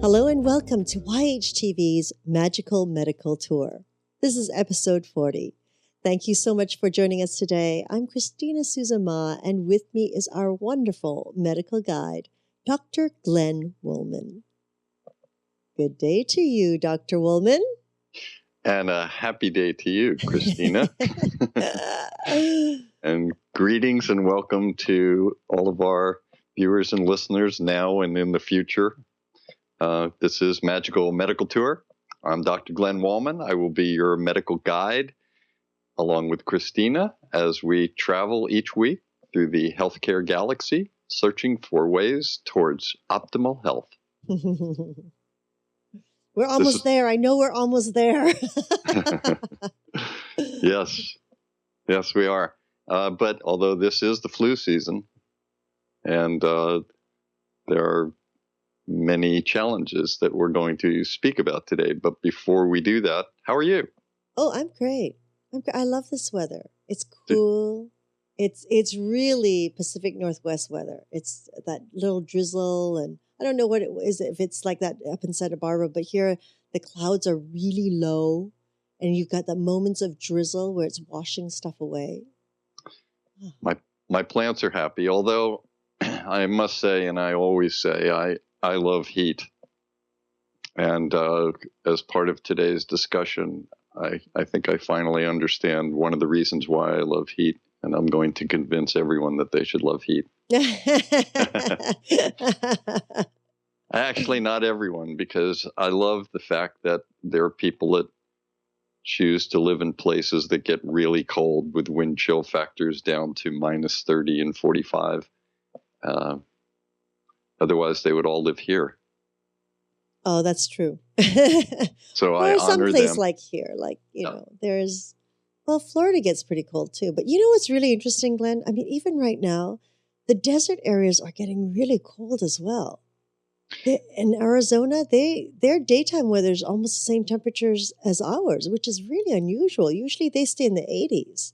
Hello and welcome to YHTV's Magical Medical Tour. This is episode 40. Thank you so much for joining us today. I'm Christina Suzama, and with me is our wonderful medical guide, Dr. Glenn Woolman. Good day to you, Dr. Woolman. And a happy day to you, Christina. And greetings and welcome to all of our viewers and listeners now and in the future. This is Magical Medical Tour. I'm Dr. Glenn Woolman. I will be your medical guide along with Christina as we travel each week through the healthcare galaxy, searching for ways towards optimal health. We're almost there. I know we're almost there. Yes, we are. But although this is the flu season, and there are many challenges that we're going to speak about today. But before we do that, how are you? Oh, I'm great. I love this weather. It's cool. It's really Pacific Northwest weather. It's that little drizzle, and I don't know what it is, if it's like that up in Santa Barbara, but here the clouds are really low, and you've got the moments of drizzle where it's washing stuff away. My plants are happy, although I must say, and I always say, I love heat. And as part of today's discussion, I think I finally understand one of the reasons why I love heat, and I'm going to convince everyone that they should love heat. Actually, not everyone, because I love the fact that there are people that choose to live in places that get really cold with wind chill factors down to minus 30 and 45. Otherwise, they would all live here. Oh, that's true. So I honor some place them. like here, like, there's, Florida gets pretty cold too. But you know what's really interesting, Glenn? I mean, even right now, the desert areas are getting really cold as well. In Arizona, their daytime weather is almost the same temperatures as ours, which is really unusual. Usually they stay in the 80s.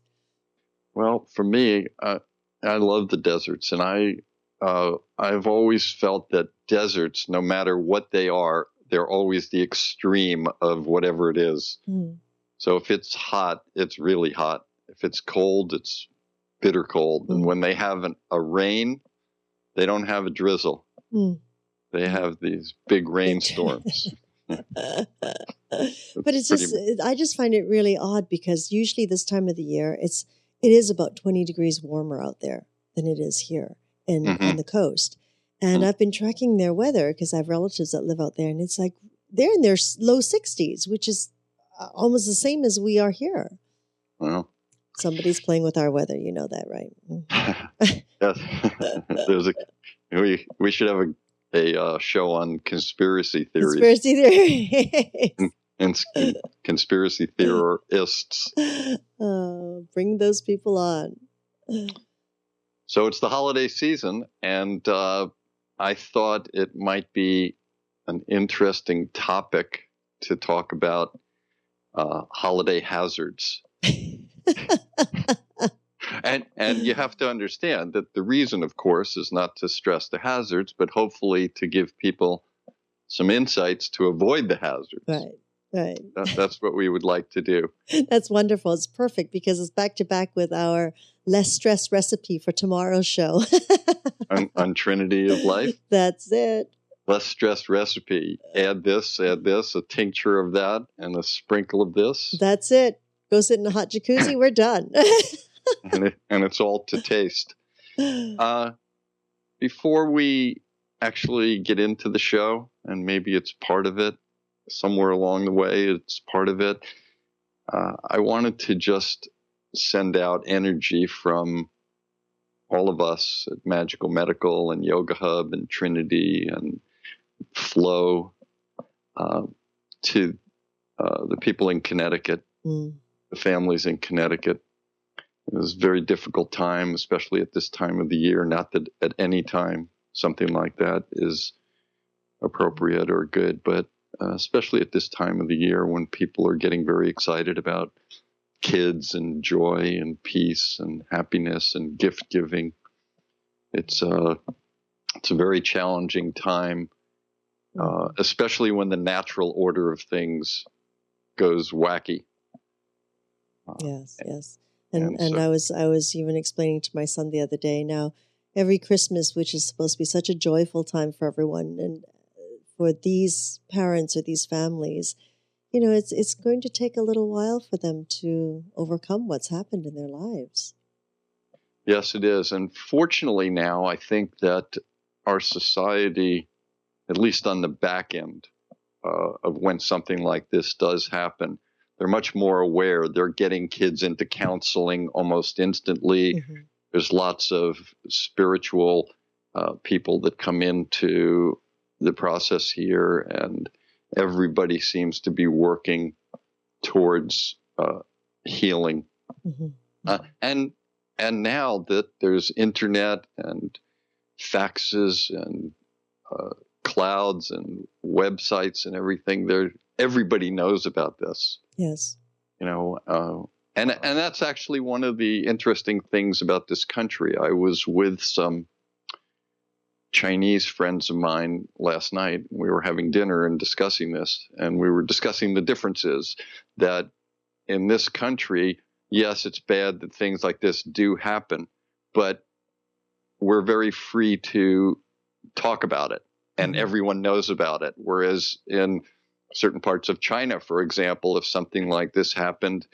Well, for me, I love the deserts, and I've always felt that deserts, no matter what they are, they're always the extreme of whatever it is. Mm. So if it's hot, it's really hot. If it's cold, it's bitter cold. Mm. And when they have a rain, they don't have a drizzle. Mm. They have these big rainstorms. But I just find it really odd because usually this time of the year, it is about 20 degrees warmer out there than it is here on the coast. And I've been tracking their weather because I have relatives that live out there, and it's like they're in their low 60s, which is almost the same as we are here. Well, somebody's playing with our weather. You know that, right? Yes. We should have a show on conspiracy theories. And conspiracy theorists. Bring those people on. So it's the holiday season, and I thought it might be an interesting topic to talk about holiday hazards. And you have to understand that the reason, of course, is not to stress the hazards, but hopefully to give people some insights to avoid the hazards. Right. That's what we would like to do. That's wonderful. It's perfect because it's back to back with our less stress recipe for tomorrow's show. on Trinity of Life? That's it. Less stress recipe. Add this, a tincture of that, and a sprinkle of this. That's it. Go sit in a hot jacuzzi. We're done. and it's all to taste. Before we actually get into the show, and maybe it's part of it, somewhere along the way, it's part of it. I wanted to just send out energy from all of us at Magical Medical and Yoga Hub and Trinity and Flow to the people in Connecticut, the families in Connecticut. It was a very difficult time, especially at this time of the year. Not that at any time something like that is appropriate or good, but especially at this time of the year when people are getting very excited about kids and joy and peace and happiness and gift giving. It's a very challenging time especially when the natural order of things goes wacky. Yes, yes. and And so, I was even explaining to my son the other day. Now, every Christmas, which is supposed to be such a joyful time for everyone, and for these parents or these families, you know, it's going to take a little while for them to overcome what's happened in their lives. yes, it is. And fortunately now, I think that our society, at least on the back end of when something like this does happen, they're much more aware. They're getting kids into counseling almost instantly. Mm-hmm. There's lots of spiritual people that come into the process here, and everybody seems to be working towards healing. Mm-hmm. And now that there's internet and faxes and clouds and websites and everything, everybody knows about this. Yes. You know, and that's actually one of the interesting things about this country. I was with some Chinese friends of mine last night. We were having dinner and discussing this, and we were discussing the differences that in this country, yes, it's bad that things like this do happen, but we're very free to talk about it, and everyone knows about it. Whereas in certain parts of China, for example, if something like this happened,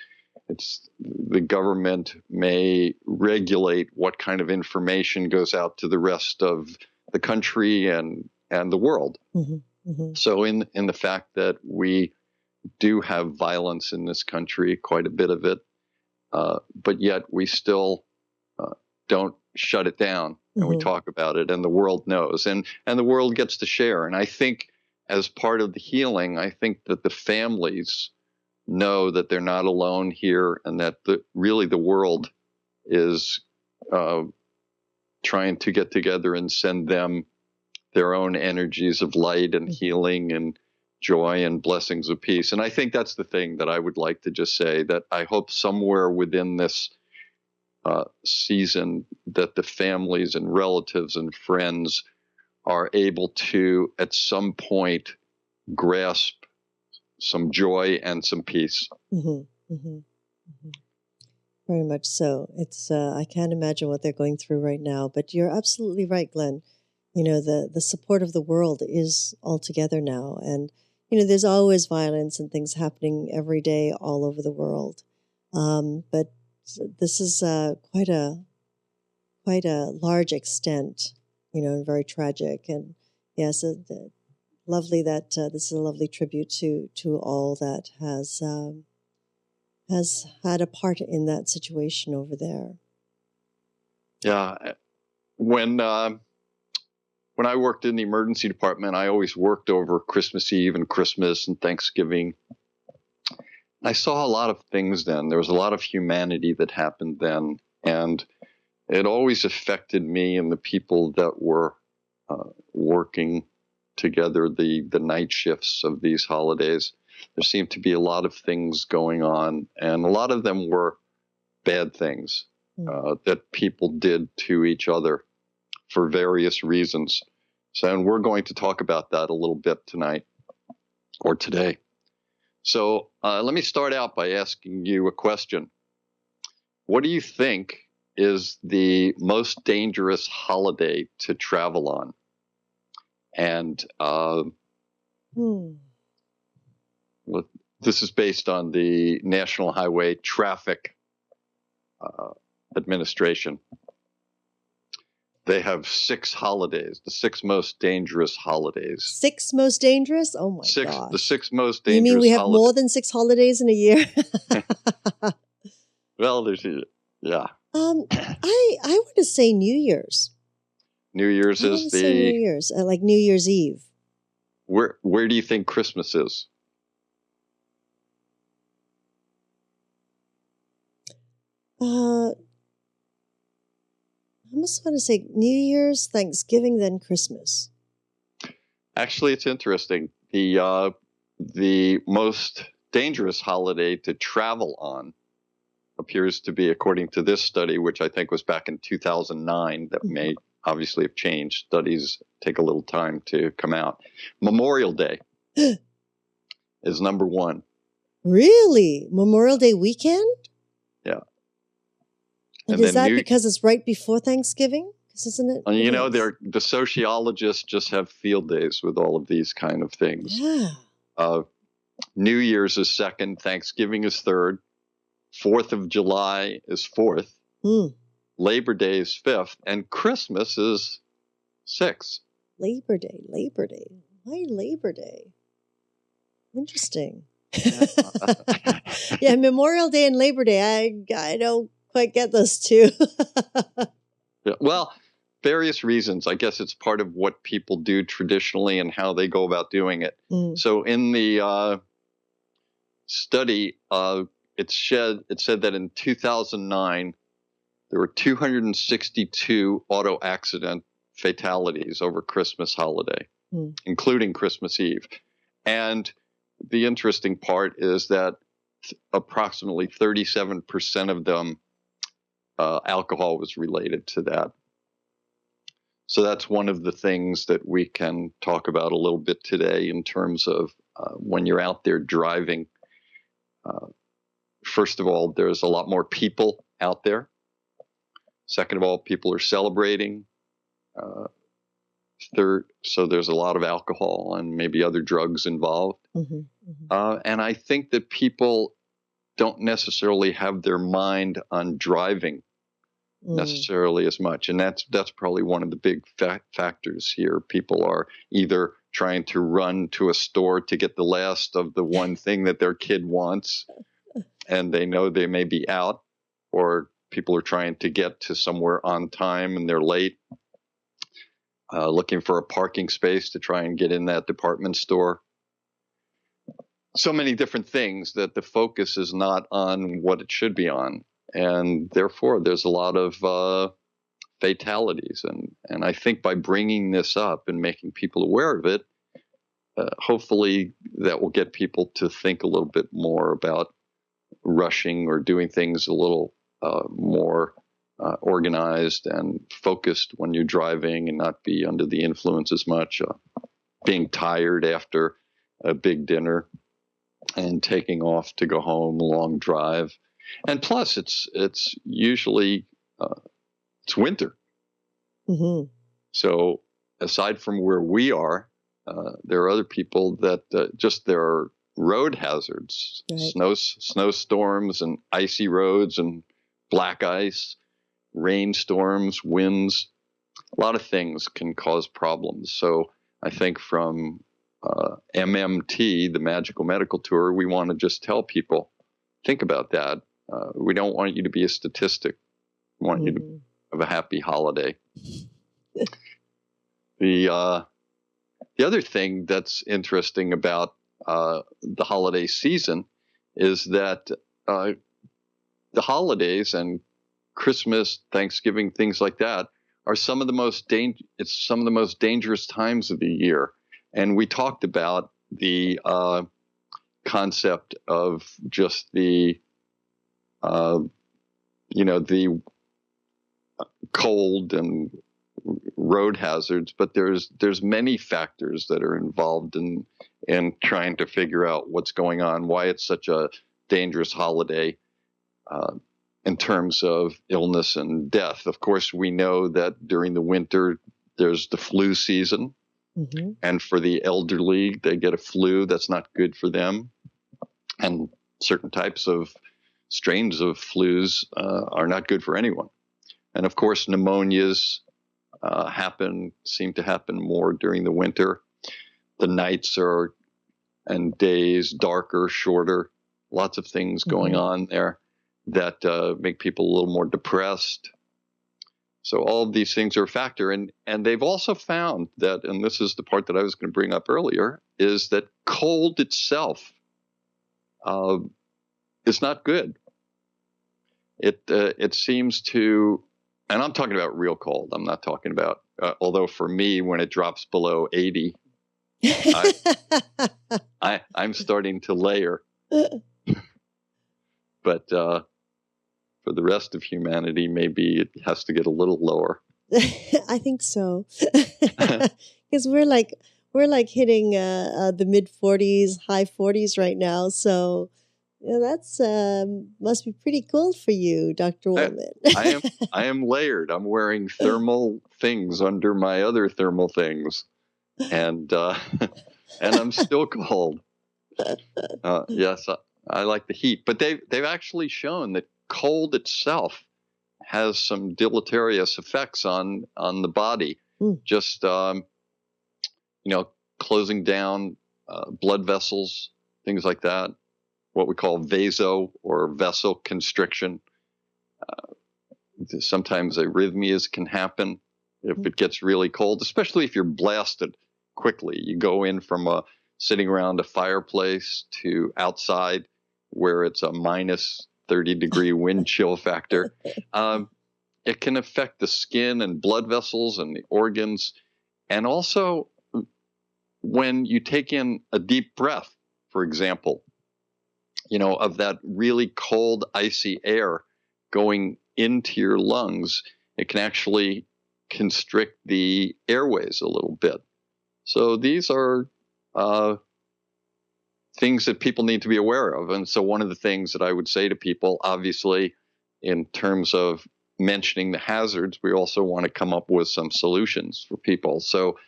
the government may regulate what kind of information goes out to the rest of the country and the world. Mm-hmm. Mm-hmm. So in the fact that we do have violence in this country, quite a bit of it, but yet we still don't shut it down, and we talk about it, and the world knows, and the world gets to share. And I think as part of the healing, I think that the families know that they're not alone here, and that really the world is trying to get together and send them their own energies of light and healing and joy and blessings of peace. And I think that's the thing that I would like to just say, that I hope somewhere within this season that the families and relatives and friends are able to, at some point, grasp some joy and some peace. Mm-hmm. Mm-hmm. Mm-hmm. Very much so. It's I can't imagine what they're going through right now, but you're absolutely right, Glenn. You know, the support of the world is all together now, and you know, there's always violence and things happening every day all over the world. But this is quite a large extent, you know, and very tragic. And yes, lovely that this is a lovely tribute to all that has had a part in that situation over there. Yeah, when I worked in the emergency department, I always worked over Christmas Eve and Christmas and Thanksgiving. I saw a lot of things then. There was a lot of humanity that happened then, and it always affected me and the people that were working together the night shifts of these holidays. There seemed to be a lot of things going on, and a lot of them were bad things that people did to each other for various reasons. So, and we're going to talk about that a little bit tonight or today. So let me start out by asking you a question. What do you think is the most dangerous holiday to travel on? And this is based on the National Highway Traffic Administration. They have 6 holidays, the 6 most dangerous holidays. 6 most dangerous? Oh my gosh. The 6 most dangerous. You mean we have more than 6 holidays in a year? Well, yeah. I want to say New Year's. New Year's is the New Year's, like New Year's Eve. Where do you think Christmas is? I almost want to say New Year's, Thanksgiving, then Christmas. Actually, it's interesting. The most dangerous holiday to travel on appears to be, according to this study, which I think was back in 2009, that may obviously have changed. Studies take a little time to come out. Memorial Day is number one. Really? Memorial Day weekend? Yeah. And is that because it's right before Thanksgiving? Isn't it? You know, the sociologists just have field days with all of these kind of things. Yeah. New Year's is second. Thanksgiving is third. 4th of July is fourth. Labor Day is fifth. And Christmas is sixth. Labor Day. Why Labor Day? Interesting. Yeah, Memorial Day and Labor Day. I don't quite get those two. Yeah, well, various reasons. I guess it's part of what people do traditionally and how they go about doing it. So in the study, it said that in 2009, there were 262 auto accident fatalities over Christmas holiday, including Christmas Eve. And the interesting part is that approximately 37% of them, alcohol was related to that. So that's one of the things that we can talk about a little bit today in terms of when you're out there driving. First of all, there's a lot more people out there. Second of all, people are celebrating. Third, so there's a lot of alcohol and maybe other drugs involved. And I think that people don't necessarily have their mind on driving necessarily as much. And that's probably one of the big factors here. People are either trying to run to a store to get the last of the one thing that their kid wants, and they know they may be out, or people are trying to get to somewhere on time and they're late, looking for a parking space to try and get in that department store. So many different things that the focus is not on what it should be on. And therefore, there's a lot of fatalities. And I think by bringing this up and making people aware of it, hopefully that will get people to think a little bit more about rushing or doing things a little more organized and focused when you're driving and not be under the influence as much, being tired after a big dinner and taking off to go home, a long drive. And plus, it's usually it's winter. So aside from where we are, there are other people that there are road hazards, right. Snowstorms and icy roads and black ice, rainstorms, winds. A lot of things can cause problems. So I think from MMT, the Magical Medical Tour, we want to just tell people, think about that. We don't want you to be a statistic. We want you to have a happy holiday. The other thing that's interesting about the holiday season is that the holidays and Christmas, Thanksgiving, things like that are some of the most dangerous times of the year. And we talked about the concept of just the the cold and road hazards, but there's many factors that are involved in trying to figure out what's going on, why it's such a dangerous holiday in terms of illness and death. Of course, we know that during the winter there's the flu season, and for the elderly, they get a flu that's not good for them, and certain types of strains of flus are not good for anyone. And of course, pneumonias seem to happen more during the winter. The nights and days darker, shorter, lots of things going on there that make people a little more depressed. So all of these things are a factor. And they've also found that, and this is the part that I was going to bring up earlier, is that cold itself is not good. It seems to, and I'm talking about real cold. I'm not talking about, although for me, when it drops below 80, I'm starting to layer. But for the rest of humanity, maybe it has to get a little lower. I think so. Because we're like hitting the mid 40s, high 40s right now. So that's must be pretty cold for you, Dr. I, Woolman. I am I am layered. I'm wearing thermal things under my other thermal things, and and I'm still cold. Yes, I like the heat, but they've actually shown that cold itself has some deleterious effects on the body. Mm. Just closing down blood vessels, things like that. What we call vaso or vessel constriction. Sometimes arrhythmias can happen if it gets really cold, especially if you're blasted quickly. You go in from sitting around a fireplace to outside where it's a minus 30-degree wind chill factor. It can affect the skin and blood vessels and the organs. And also, when you take in a deep breath, for example, of that really cold, icy air going into your lungs, it can actually constrict the airways a little bit. So these are things that people need to be aware of. And so one of the things that I would say to people, obviously, in terms of mentioning the hazards, we also want to come up with some solutions for people. So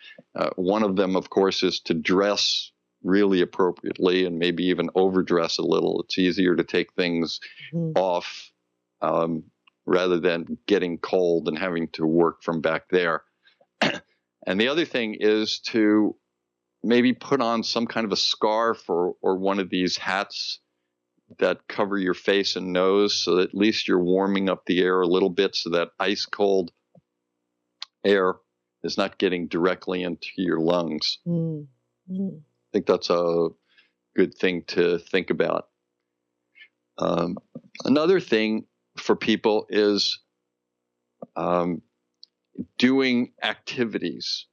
one of them, of course, is to dress really appropriately and maybe even overdress a little. It's easier to take things off rather than getting cold and having to work from back there. And the other thing is to maybe put on some kind of a scarf or one of these hats that cover your face and nose, so that at least you're warming up the air a little bit, so that ice cold air is not getting directly into your lungs. I think that's a good thing to think about. Another thing for people is doing activities.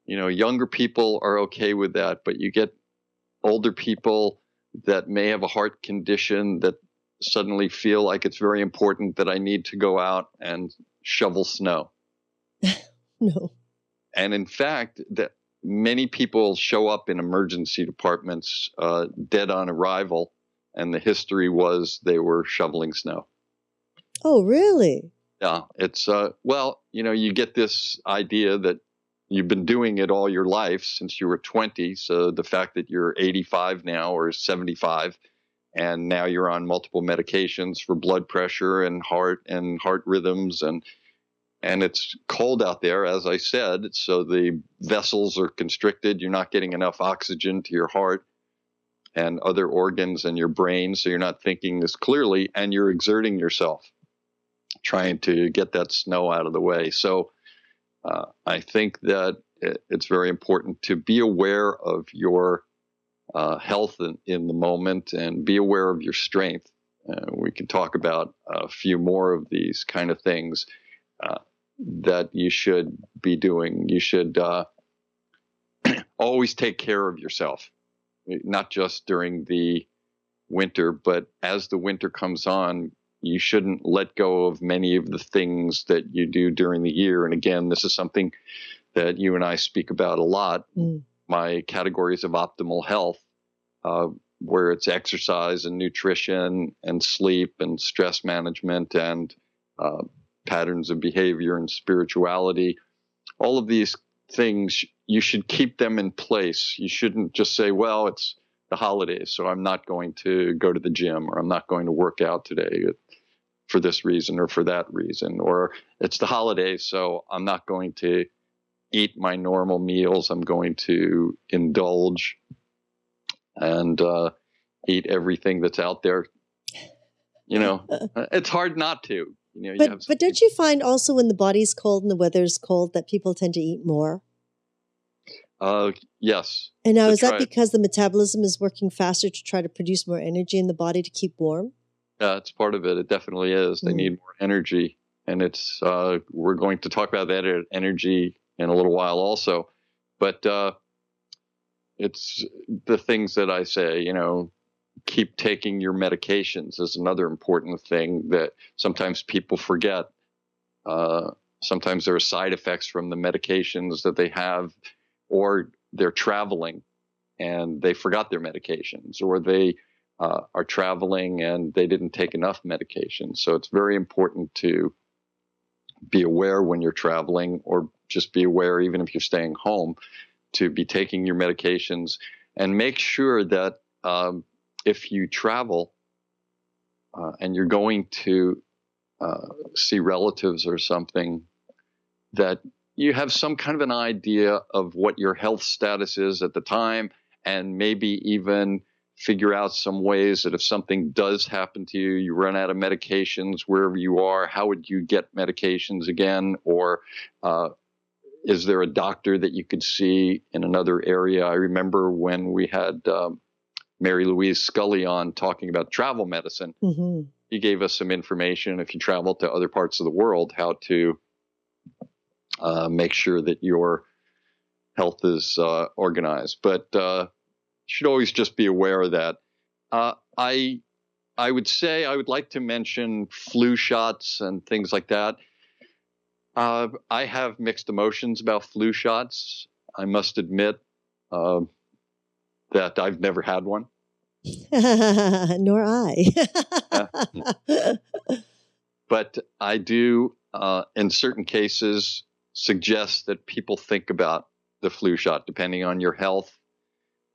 Younger people are okay with that, but you get older people that may have a heart condition that suddenly feel like it's very important that I need to go out and shovel snow. No. And in fact, that many people show up in emergency departments dead on arrival, and the history was they were shoveling snow. Oh, really? Yeah, it's you get this idea that you've been doing it all your life since you were 20. So the fact that you're 85 now or 75, and now you're on multiple medications for blood pressure and heart rhythms, and it's cold out there, as I said, so the vessels are constricted. You're not getting enough oxygen to your heart and other organs and your brain, so you're not thinking as clearly, and you're exerting yourself trying to get that snow out of the way. So I think that it's very important to be aware of your health in the moment and be aware of your strength. We can talk about a few more of these kind of things that you should be doing. You should always take care of yourself, not just during the winter, but as the winter comes on, you shouldn't let go of many of the things that you do during the year. And again, this is something that you and I speak about a lot. My categories of optimal health, where it's exercise and nutrition and sleep and stress management and patterns of behavior and spirituality. All of these things, you should keep them in place. You shouldn't just say, well, it's the holidays, so I'm not going to go to the gym, or I'm not going to work out today for this reason or for that reason, or it's the holidays, so I'm not going to eat my normal meals. I'm going to indulge and eat everything that's out there. It's hard not to. But don't you find also when the body's cold and the weather's cold that people tend to eat more? Yes. And now, is that because the metabolism is working faster to try to produce more energy in the body to keep warm? Yeah, it's part of it. It definitely is. They need more energy. And it's we're going to talk about that energy in a little while also. But it's the things that I say, keep taking your medications is another important thing that sometimes people forget. sometimes there are side effects from the medications that they have, or they're traveling and they forgot their medications, or they are traveling and they didn't take enough medication. So it's very important to be aware when you're traveling, or just be aware even if you're staying home, to be taking your medications, and make sure that if you travel and you're going to see relatives or something, that you have some kind of an idea of what your health status is at the time, and maybe even figure out some ways that if something does happen to you, you run out of medications wherever you are, how would you get medications again? Or is there a doctor that you could see in another area? I remember when we had Mary Louise Scully on talking about travel medicine. Mm-hmm. He gave us some information if you travel to other parts of the world, how to make sure that your health is organized. But you should always just be aware of that. I would say I would like to mention flu shots and things like that. I have mixed emotions about flu shots. I must admit that I've never had one. Nor I. But I do, in certain cases, suggest that people think about the flu shot, depending on your health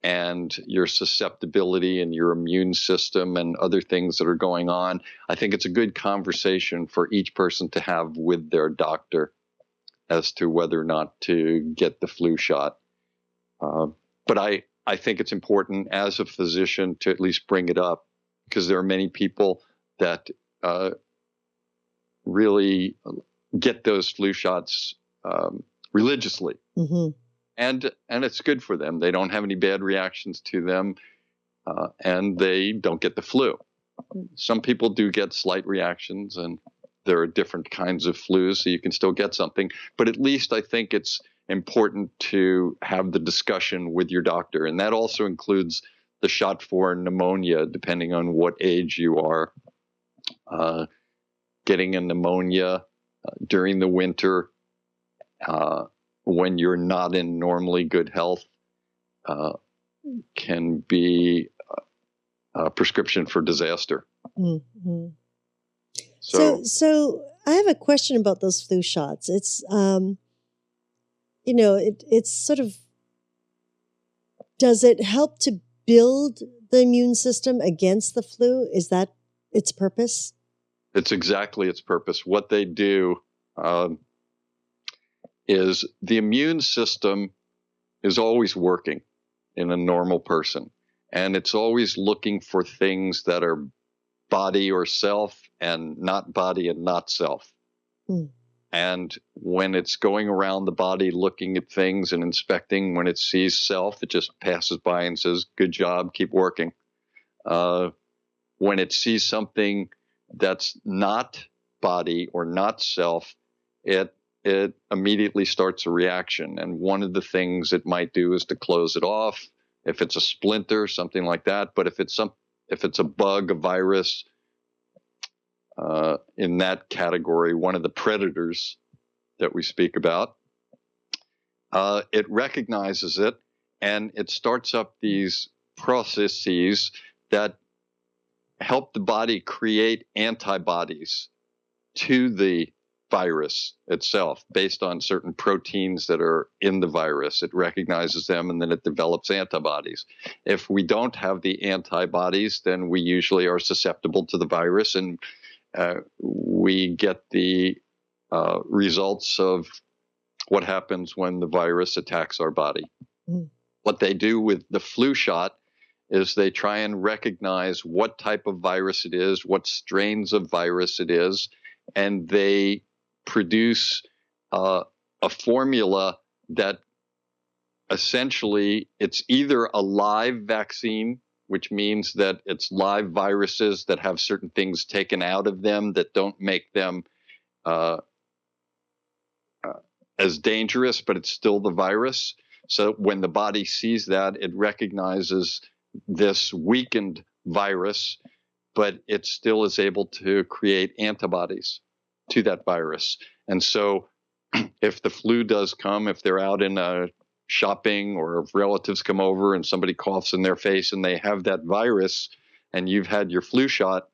and your susceptibility and your immune system and other things that are going on. I think it's a good conversation for each person to have with their doctor as to whether or not to get the flu shot. But I think it's important as a physician to at least bring it up, because there are many people that really get those flu shots religiously. Mm-hmm. And it's good for them. They don't have any bad reactions to them, and they don't get the flu. Some people do get slight reactions, and there are different kinds of flus, so you can still get something. But at least I think it's important to have the discussion with your doctor. And that also includes the shot for pneumonia, depending on what age you are. Getting a pneumonia during the winter, when you're not in normally good health, can be a prescription for disaster. Mm-hmm. So I have a question about those flu shots. It's, it's sort of, does it help to build the immune system against the flu? Is that its purpose? It's exactly its purpose. What they do is the immune system is always working in a normal person, and it's always looking for things that are body or self and not body and not self. Mm. And when it's going around the body looking at things and inspecting, when it sees self, it just passes by and says, good job, keep working. When it sees something that's not body or not self, it immediately starts a reaction. And one of the things it might do is to close it off, if it's a splinter, something like that. But if it's a bug, a virus, in that category, one of the predators that we speak about, it recognizes it, and it starts up these processes that help the body create antibodies to the virus itself based on certain proteins that are in the virus. It recognizes them, and then it develops antibodies. If we don't have the antibodies, then we usually are susceptible to the virus, and we get the results of what happens when the virus attacks our body. Mm. What they do with the flu shot is they try and recognize what type of virus it is, what strains of virus it is, and they produce a formula that essentially it's either a live vaccine, which means that it's live viruses that have certain things taken out of them that don't make them as dangerous, but it's still the virus. So when the body sees that, it recognizes this weakened virus, but it still is able to create antibodies to that virus. And so if the flu does come, if they're out in shopping or if relatives come over and somebody coughs in their face and they have that virus and you've had your flu shot,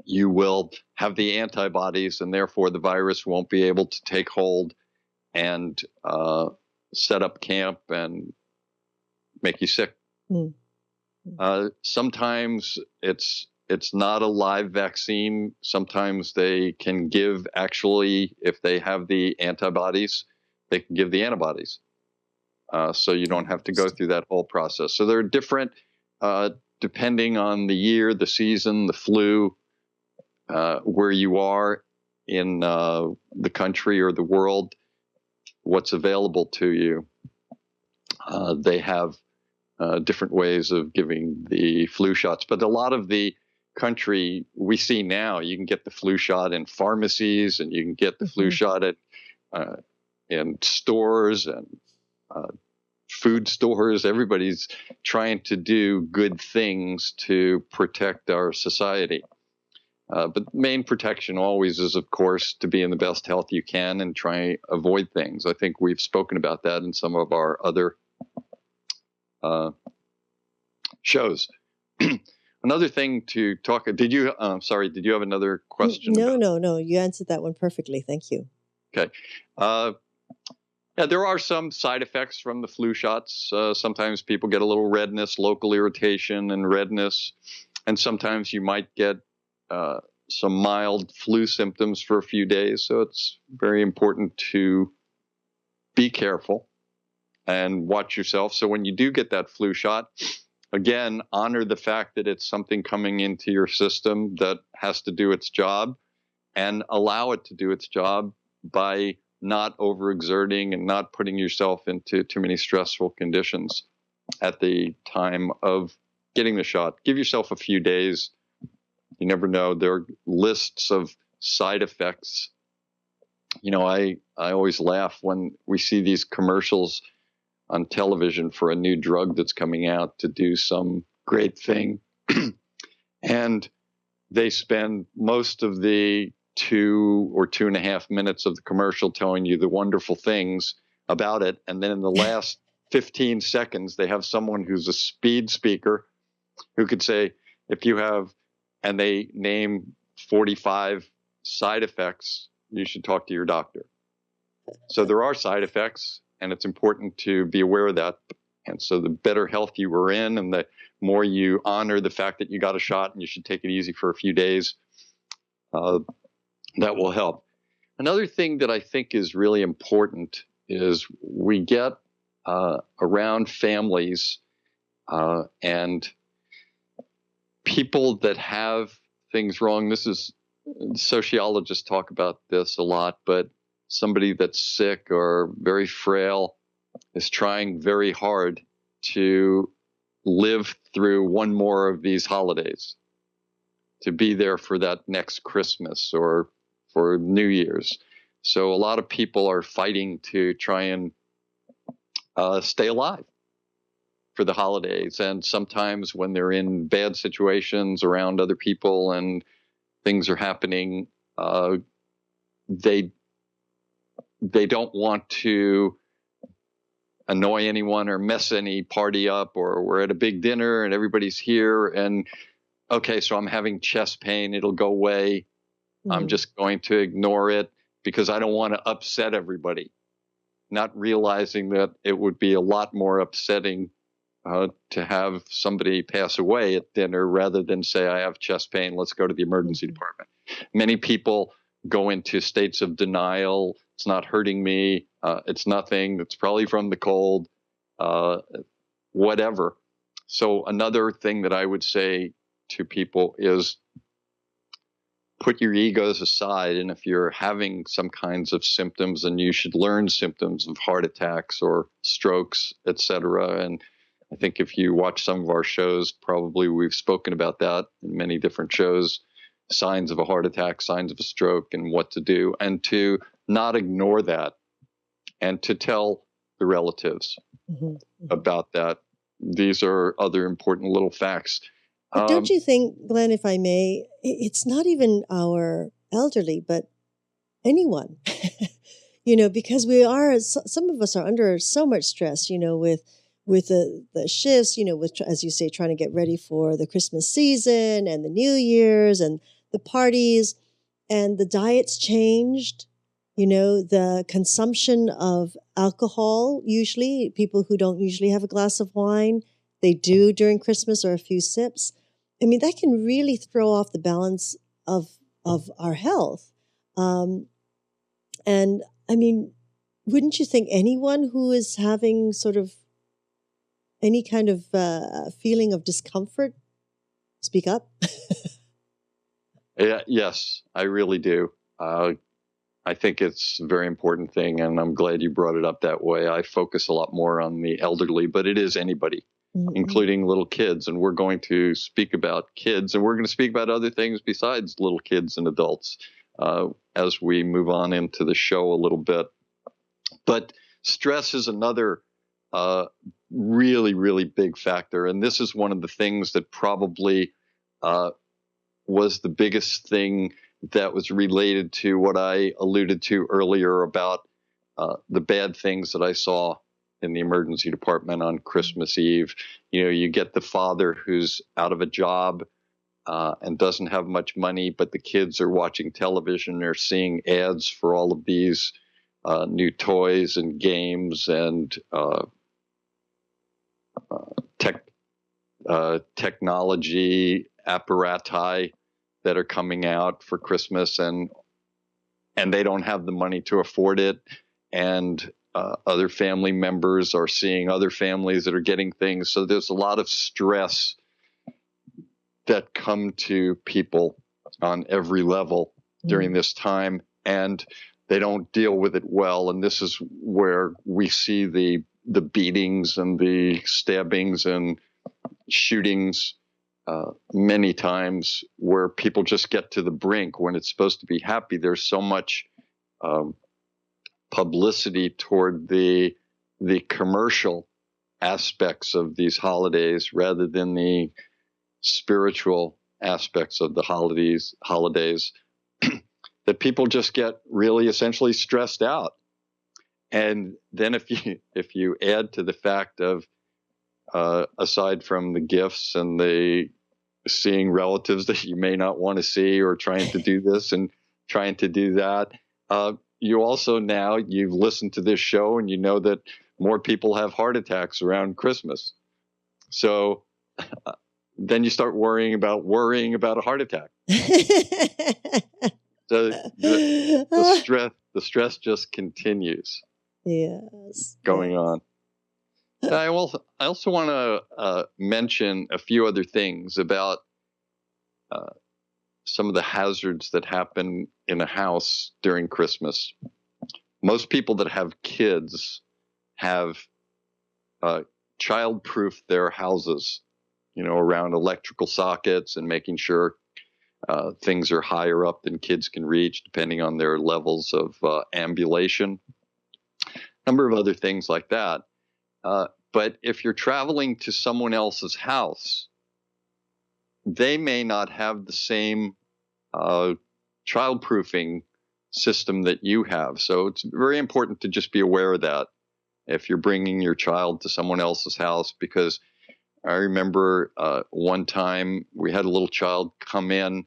you will have the antibodies and therefore the virus won't be able to take hold and set up camp and make you sick. Mm. Sometimes it's not a live vaccine. Sometimes they can give, actually, if they have the antibodies, they can give the antibodies. So you don't have to go through that whole process. So they're different depending on the year, the season, the flu, where you are in the country or the world, what's available to you. They have different ways of giving the flu shots. But a lot of the country we see now, you can get the flu shot in pharmacies and you can get the flu shot at in stores and food stores. Everybody's trying to do good things to protect our society. But main protection always is, of course, to be in the best health you can and try avoid things. I think we've spoken about that in some of our other shows. Another thing to talk. Did you have another question? No. You answered that one perfectly. Thank you. Okay. Yeah, there are some side effects from the flu shots. Sometimes people get a little redness, local irritation and redness. And sometimes you might get some mild flu symptoms for a few days. So it's very important to be careful and watch yourself. So when you do get that flu shot, again, honor the fact that it's something coming into your system that has to do its job, and allow it to do its job by not overexerting and not putting yourself into too many stressful conditions at the time of getting the shot. Give yourself a few days. You never know. There are lists of side effects. You know, I always laugh when we see these commercials on television for a new drug that's coming out to do some great thing. And they spend most of the 2 or 2.5 minutes of the commercial telling you the wonderful things about it. And then in the last 15 seconds, they have someone who's a speed speaker who could say, if you have, and they name 45 side effects, you should talk to your doctor. So there are side effects, and it's important to be aware of that. And so the better health you were in, and the more you honor the fact that you got a shot and you should take it easy for a few days, that will help. Another thing that I think is really important is we get around families and people that have things wrong. This is, sociologists talk about this a lot, but somebody that's sick or very frail is trying very hard to live through one more of these holidays, to be there for that next Christmas or for New Year's. So a lot of people are fighting to try and stay alive for the holidays. And sometimes when they're in bad situations around other people and things are happening, they don't want to annoy anyone or mess any party up, or we're at a big dinner and everybody's here and, okay, so I'm having chest pain. It'll go away. I'm just going to ignore it because I don't want to upset everybody, not realizing that it would be a lot more upsetting to have somebody pass away at dinner rather than say, I have chest pain, let's go to the emergency department. Many people go into states of denial. It's not hurting me. It's nothing. It's probably from the cold, whatever. So another thing that I would say to people is put your egos aside. And if you're having some kinds of symptoms, then you should learn symptoms of heart attacks or strokes, etc. And I think if you watch some of our shows, probably we've spoken about that in many different shows, signs of a heart attack, signs of a stroke, and what to do, and to not ignore that, and to tell the relatives about that. These are other important little facts. But don't you think, Glenn, if I may, it's not even our elderly, but anyone. because some of us are under so much stress, with the shifts, with, as you say, trying to get ready for the Christmas season and the New Year's and the parties, and the diet's changed. The consumption of alcohol, usually people who don't usually have a glass of wine, they do during Christmas, or a few sips. I mean, that can really throw off the balance of our health. And I mean, wouldn't you think anyone who is having sort of any kind of feeling of discomfort, speak up? Yes, I really do. I think it's a very important thing, and I'm glad you brought it up that way. I focus a lot more on the elderly, but it is anybody, including little kids. And we're going to speak about kids, and we're going to speak about other things besides little kids and adults as we move on into the show a little bit. But stress is another really, really big factor. And this is one of the things that probably was the biggest thing that was related to what I alluded to earlier about the bad things that I saw in the emergency department on Christmas Eve. You get the father who's out of a job and doesn't have much money, but the kids are watching television. They're seeing ads for all of these new toys and games and technology apparati that are coming out for Christmas, and they don't have the money to afford it. And other family members are seeing other families that are getting things. So there's a lot of stress that come to people on every level during this time, and they don't deal with it well. And this is where we see the beatings and the stabbings and shootings many times, where people just get to the brink when it's supposed to be happy. There's so much publicity toward the commercial aspects of these holidays rather than the spiritual aspects of the holidays that people just get really essentially stressed out. And then if you add to the fact of aside from the gifts and the seeing relatives that you may not want to see, or trying to do this and trying to do that, you also you've listened to this show and you know that more people have heart attacks around Christmas. So then you start worrying about a heart attack. So the stress just continues. Yes. Going on. I also want to mention a few other things about some of the hazards that happen in a house during Christmas. Most people that have kids have child-proof their houses, around electrical sockets and making sure things are higher up than kids can reach, depending on their levels of ambulation. A number of other things like that. But if you're traveling to someone else's house, they may not have the same childproofing system that you have. So it's very important to just be aware of that if you're bringing your child to someone else's house, because I remember one time we had a little child come in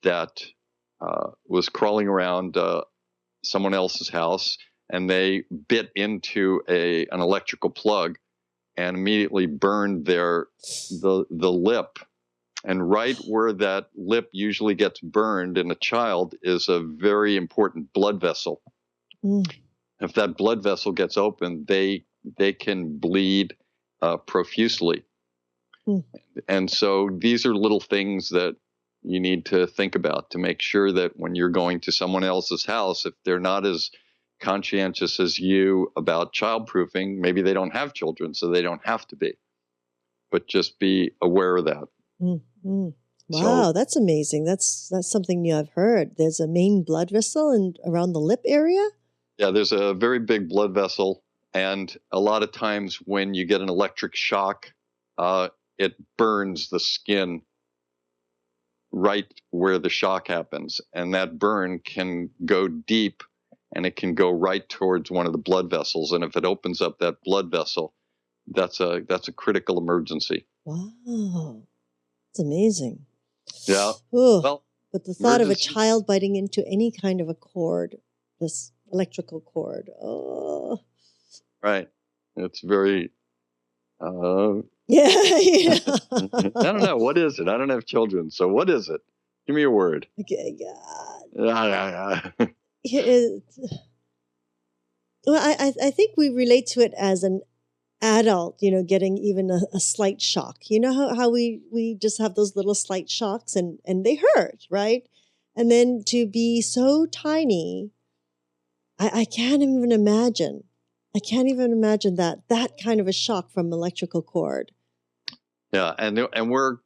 that was crawling around someone else's house, and they bit into an electrical plug and immediately burned the lip. And right where that lip usually gets burned in a child is a very important blood vessel. If that blood vessel gets open, they can bleed profusely. And so these are little things that you need to think about to make sure that when you're going to someone else's house, if they're not as conscientious as you about childproofing, maybe they don't have children, so they don't have to be. But just be aware of that. Mm-hmm. Wow, so, that's amazing. That's something new I've heard. There's a main blood vessel around the lip area? Yeah, there's a very big blood vessel. And a lot of times when you get an electric shock, it burns the skin right where the shock happens. And that burn can go deep and it can go right towards one of the blood vessels. And if it opens up that blood vessel, that's a critical emergency. Wow. It's amazing. Yeah. Ooh, Well, but the thought of a emergency- child biting into any kind of a cord, this electrical cord, oh. Right. It's very, Yeah. I don't know. What is it? I don't have children. So what is it? Give me a word. Okay, God. Yeah. Well, I think we relate to it as an adult, getting even a slight shock. You know how we just have those little slight shocks and they hurt, right? And then to be so tiny, I can't even imagine. I can't even imagine that kind of a shock from electrical cord. Yeah. And we're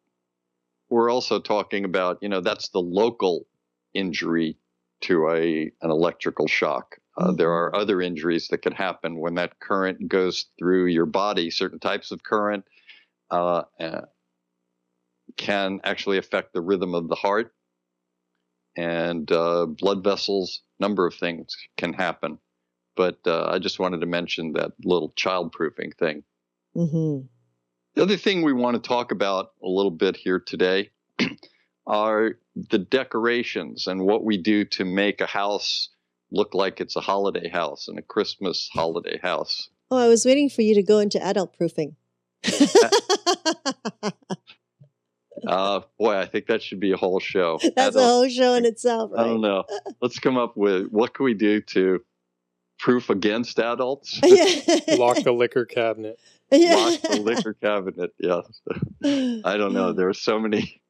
also talking about, that's the local injury to an electrical shock. There are other injuries that can happen when that current goes through your body. Certain types of current can actually affect the rhythm of the heart, and blood vessels. Number of things can happen. But I just wanted to mention that little childproofing thing. Mm-hmm. The other thing we want to talk about a little bit here today are the decorations and what we do to make a house look like it's a holiday house and a Christmas holiday house. Oh, I was waiting for you to go into adult proofing. Boy, I think that should be a whole show. That's a whole show in itself, right? I don't know. Let's come up with what can we do to proof against adults? Lock the liquor cabinet. Lock the liquor cabinet. Yes. I don't know. There are so many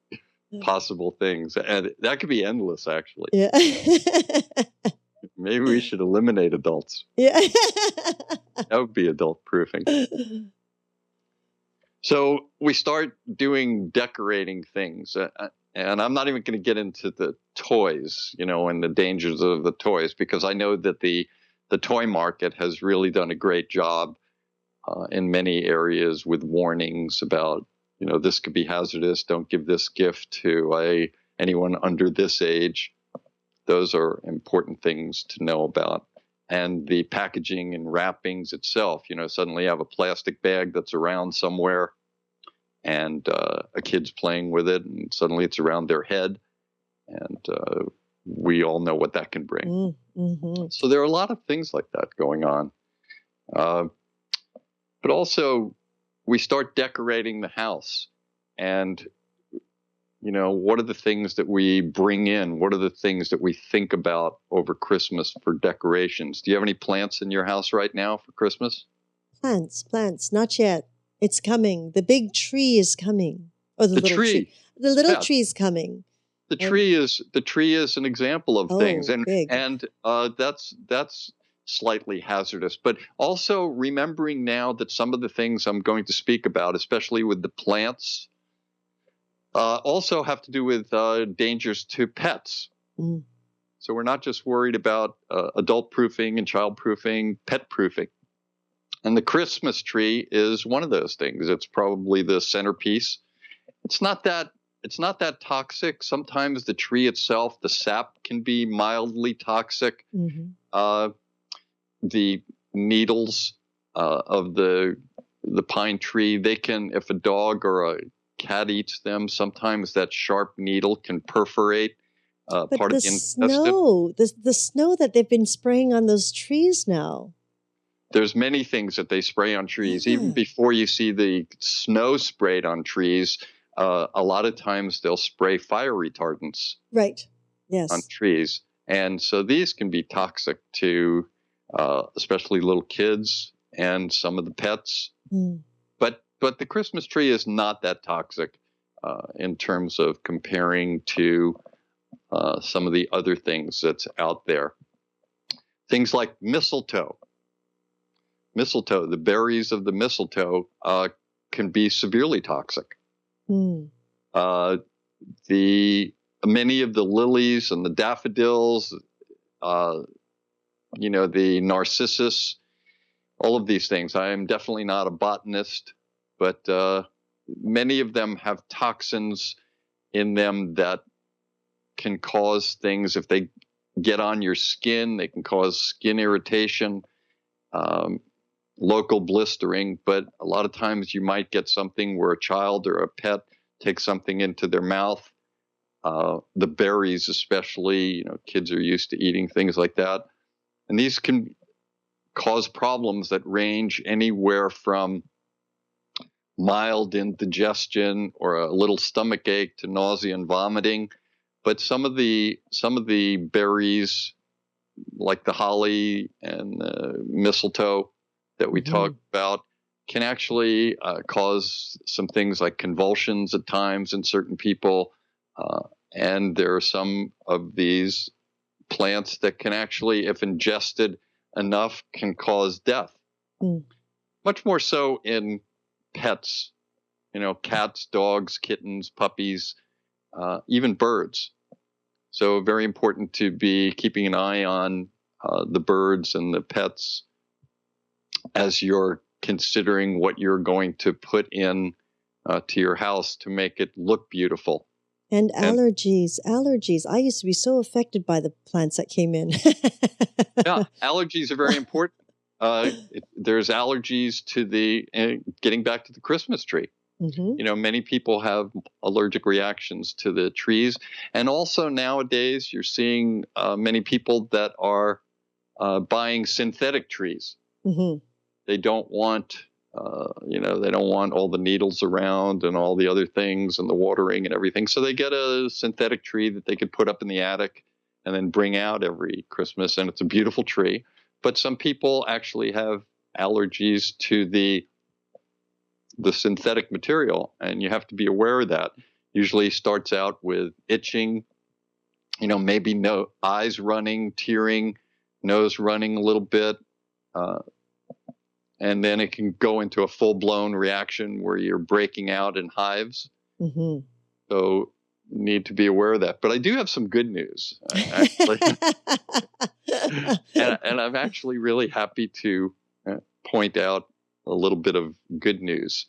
possible things, and that could be endless, actually. Yeah. Maybe we should eliminate adults. Yeah. That would be adult proofing. So we start doing decorating things, and I'm not even going to get into the toys, and the dangers of the toys, because I know that the toy market has really done a great job in many areas with warnings about, this could be hazardous. Don't give this gift to anyone under this age. Those are important things to know about. And the packaging and wrappings itself, suddenly you have a plastic bag that's around somewhere and a kid's playing with it and suddenly it's around their head. And we all know what that can bring. Mm-hmm. So there are a lot of things like that going on. But also we start decorating the house, and what are the things that we bring in? What are the things that we think about over Christmas for decorations? Do you have any plants in your house right now for Christmas? Plants, not yet. It's coming. The big tree is coming. Or the little tree. The little tree is coming. The tree is an example of things, and big. that's slightly hazardous. But also remembering now that some of the things I'm going to speak about, especially with the plants, also have to do with dangers to pets. Mm. So we're not just worried about adult proofing and child proofing, pet proofing. And the Christmas tree is one of those things. It's probably the centerpiece. It's not that toxic. Sometimes the tree itself, the sap can be mildly toxic. Mm-hmm. The needles of the pine tree, they can, if a dog or a cat eats them, sometimes that sharp needle can perforate But part the of the intestine. the snow that they've been spraying on those trees now. There's many things that they spray on trees. Yeah. Even before you see the snow sprayed on trees, a lot of times they'll spray fire retardants Right. Yes. on trees. And so these can be toxic to especially little kids and some of the pets. Mm. But the Christmas tree is not that toxic in terms of comparing to some of the other things that's out there. Things like mistletoe. Mistletoe, the berries of the mistletoe can be severely toxic. Mm. Many of the lilies and the daffodils, the narcissus, all of these things. I am definitely not a botanist, but many of them have toxins in them that can cause things if they get on your skin. They can cause skin irritation, local blistering. But a lot of times you might get something where a child or a pet takes something into their mouth. The berries, especially, kids are used to eating things like that. And these can cause problems that range anywhere from mild indigestion or a little stomach ache to nausea and vomiting. But some of the berries, like the holly and mistletoe that we talked about, can actually cause some things like convulsions at times in certain people. And there are some of these plants that can actually, if ingested enough, can cause death. Much more so in pets, cats, dogs, kittens, puppies, even birds. So very important to be keeping an eye on the birds and the pets as you're considering what you're going to put in to your house to make it look beautiful. And allergies. I used to be so affected by the plants that came in. Yeah, allergies are very important. There's allergies to getting back to the Christmas tree. Many people have allergic reactions to the trees. And also nowadays, you're seeing many people that are buying synthetic trees. They don't want, they don't want all the needles around and all the other things and the watering and everything. So they get a synthetic tree that they could put up in the attic and then bring out every Christmas. And it's a beautiful tree. But some people actually have allergies to the synthetic material, and you have to be aware of that. Usually starts out with itching, maybe eyes running, tearing, nose running a little bit. And then it can go into a full-blown reaction where you're breaking out in hives. So need to be aware of that. But I do have some good news, actually. and I'm actually really happy to point out a little bit of good news.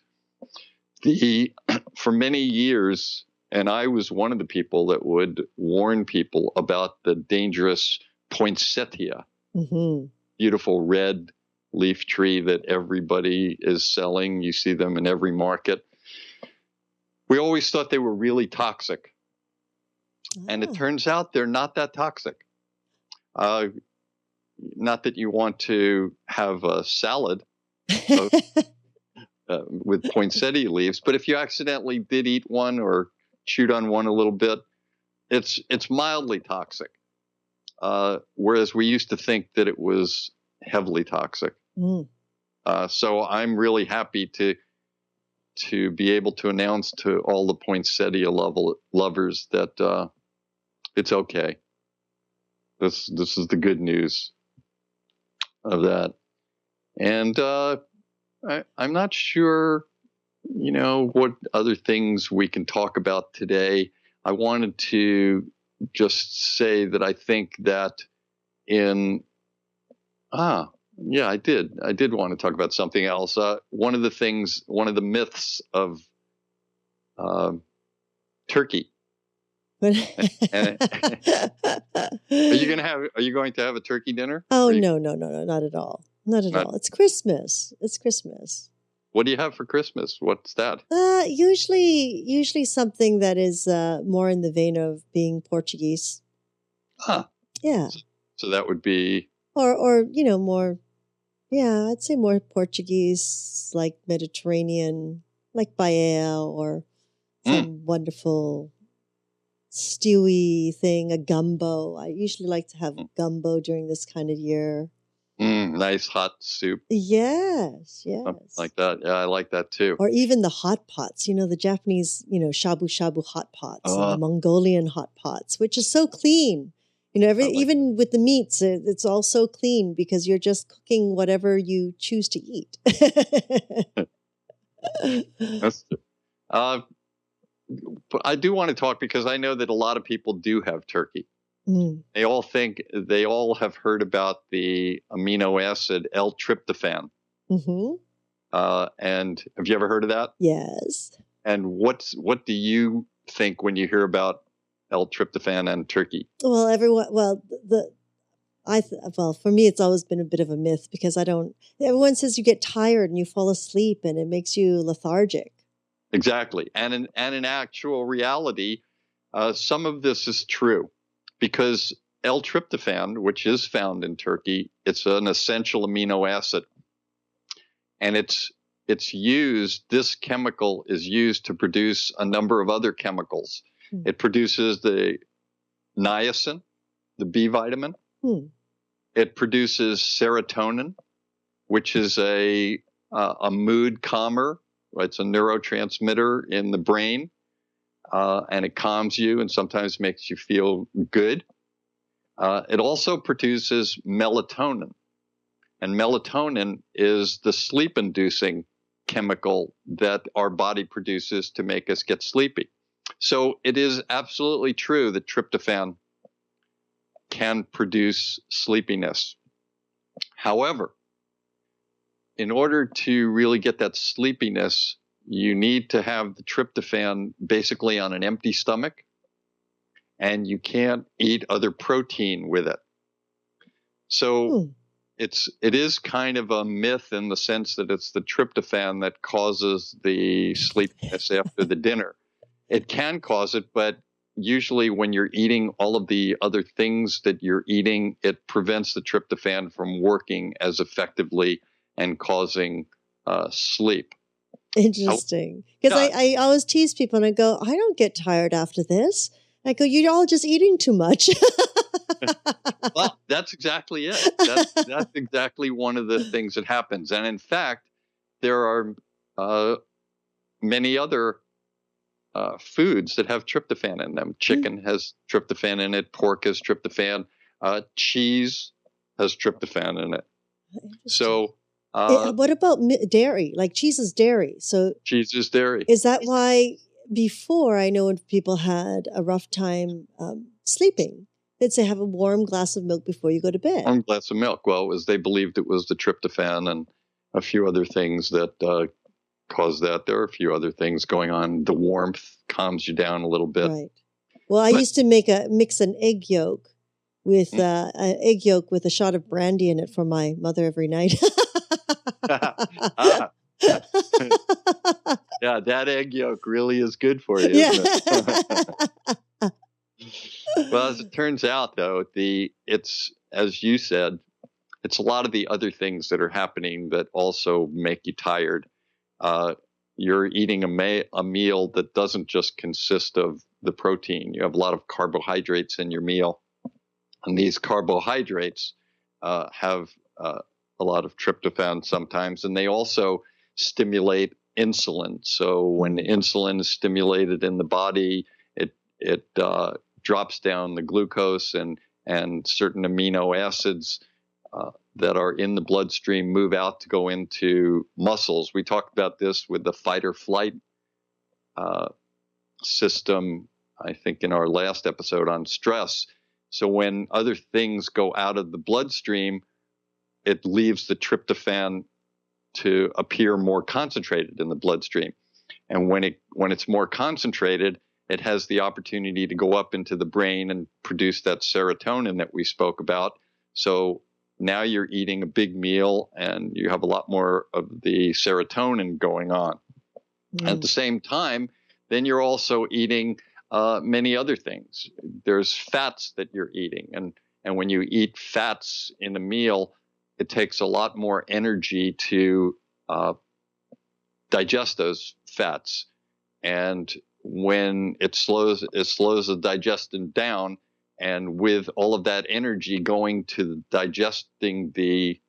For many years, and I was one of the people that would warn people about the dangerous poinsettia, beautiful red leaf tree that everybody is selling. You see them in every market. We always thought they were really toxic. And it turns out they're not that toxic. Not that you want to have a salad with poinsettia leaves, but if you accidentally did eat one or chewed on one a little bit, it's mildly toxic. Whereas we used to think that it was heavily toxic. So I'm really happy to be able to announce to all the poinsettia lovers that it's okay. This is the good news of that. And I'm not sure, what other things we can talk about today. I wanted to just say that I think that I did want to talk about something else. One of the myths of turkey. Are you going to have a turkey dinner? Oh, no, not at all. Not at all. It's Christmas. What do you have for Christmas? What's that? Usually something that is more in the vein of being Portuguese. Yeah. So that would be or more, I'd say more Portuguese, like Mediterranean, like paella or some wonderful stewy thing, a gumbo. I usually like to have gumbo during this kind of year. Nice hot soup. Yes. Something like that. Yeah, I like that too. Or even the hot pots, the Japanese, shabu shabu hot pots and the Mongolian hot pots, which is so clean. Even with the meats, it's all so clean because you're just cooking whatever you choose to eat. That's true. But I do want to talk because I know that a lot of people do have turkey. They all have heard about the amino acid L-tryptophan. And have you ever heard of that? Yes. And what do you think when you hear about L-tryptophan and turkey. Well, everyone. Well, for me, it's always been a bit of a myth because everyone says you get tired and you fall asleep and it makes you lethargic. Exactly. And in actual reality, some of this is true because L-tryptophan, which is found in turkey, it's an essential amino acid. And this chemical is used to produce a number of other chemicals. It produces the niacin, the B vitamin. It produces serotonin, which is a mood calmer. Right? It's a neurotransmitter in the brain, and it calms you and sometimes makes you feel good. It also produces melatonin, and melatonin is the sleep-inducing chemical that our body produces to make us get sleepy. So it is absolutely true that tryptophan can produce sleepiness. However, in order to really get that sleepiness, you need to have the tryptophan basically on an empty stomach, and you can't eat other protein with it. So it is kind of a myth in the sense that it's the tryptophan that causes the sleepiness after the dinner. It can cause it, but usually when you're eating all of the other things that you're eating, it prevents the tryptophan from working as effectively and causing sleep. Interesting. Because I always tease people and I go, I don't get tired after this. I go, you're all just eating too much. Well, that's exactly it. That's exactly one of the things that happens. And in fact, there are many other foods that have tryptophan in them. Chicken has tryptophan in it. Pork has tryptophan. Cheese has tryptophan in it. So what about dairy? Like cheese is dairy. So cheese is dairy. Is that why before, I know when people had a rough time sleeping, they'd say have a warm glass of milk before you go to bed. Warm glass of milk. Well, they believed it was the tryptophan and a few other things that cause that. There are a few other things going on. The warmth calms you down a little bit. Right. Well, I used to mix an egg yolk with a shot of brandy in it for my mother every night. Yeah, that egg yolk really is good for you, isn't it? Well, as it turns out, though, it's as you said, it's a lot of the other things that are happening that also make you tired. You're eating a meal that doesn't just consist of the protein. You have a lot of carbohydrates in your meal, and these carbohydrates have a lot of tryptophan sometimes, and they also stimulate insulin. So when insulin is stimulated in the body, it drops down the glucose and certain amino acids that are in the bloodstream move out to go into muscles. We talked about this with the fight or flight system, I think, in our last episode on stress. So when other things go out of the bloodstream, it leaves the tryptophan to appear more concentrated in the bloodstream. And when it's more concentrated, it has the opportunity to go up into the brain and produce that serotonin that we spoke about. So now you're eating a big meal and you have a lot more of the serotonin going on. At the same time, then you're also eating many other things. There's fats that you're eating. And when you eat fats in a meal, it takes a lot more energy to digest those fats. And when it slows the digestion down, and with all of that energy going to digesting the